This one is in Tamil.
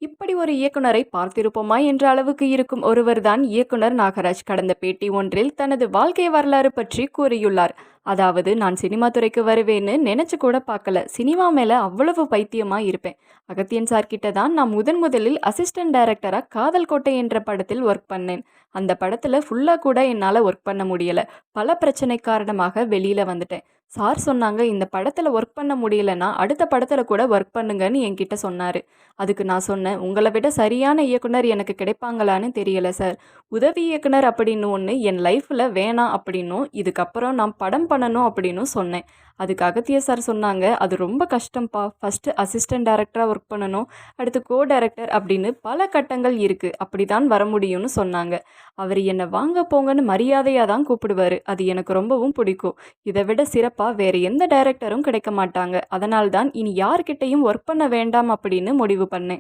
இப்படி ஒரு இயக்குனரை பார்த்திருப்போமா என்ற அளவுக்கு இருக்கும் ஒருவர்தான் இயக்குனர் நாகராஜ். கடந்த பேட்டி ஒன்றில் தனது வாழ்க்கை வரலாறு பற்றி கூறியுள்ளார். அதாவது, நான் சினிமா துறைக்கு வருவேன்னு நினைச்சு கூட பார்க்கல. சினிமா மேல அவ்வளவு பைத்தியமா இருப்பேன். அகத்தியன் சார் கிட்ட தான் நான் முதலில் அசிஸ்டன்ட் டைரக்டரா காதல் கோட்டை என்ற படத்தில் ஒர்க் பண்ணேன். அந்த படத்துல ஃபுல்லா கூட என்னால ஒர்க் பண்ண முடியல. பல பிரச்சனை காரணமாக வெளியில வந்துட்டேன். சார் சொன்னாங்க, இந்த படத்துல ஒர்க் பண்ண முடியலன்னா அடுத்த படத்துல கூட ஒர்க் பண்ணுங்கன்னு என்கிட்ட சொன்னாரு. அதுக்கு நான் சொன்னேன், உங்களை விட சரியான இயக்குனர் எனக்கு கிடைப்பாங்களான்னு தெரியல சார். உதவி இயக்குனர் அப்படின்னு ஒன்று என் லைஃப்பில் வேணாம் அப்படின்னும், இதுக்கப்புறம் நான் படம் பண்ணணும் அப்படின்னும் சொன்னேன். அதுக்கு அகத்திய சார் சொன்னாங்க, அது ரொம்ப கஷ்டம்ப்பா. ஃபஸ்ட்டு அசிஸ்டன்ட் டைரக்டராக ஒர்க் பண்ணணும், அடுத்து கோ டைரக்டர் அப்படின்னு பல கட்டங்கள் இருக்குது. அப்படி தான் வர முடியும்னு சொன்னாங்க. அவர் என்னை வாங்க போங்கன்னு மரியாதையாக தான் கூப்பிடுவார். அது எனக்கு ரொம்பவும் பிடிக்கும். இதை விட சிறப்பாக வேறு எந்த டைரக்டரும் கிடைக்க மாட்டாங்க. அதனால்தான் இனி யார்கிட்டையும் ஒர்க் பண்ண வேண்டாம் அப்படின்னு முடிவு பண்ணேன்.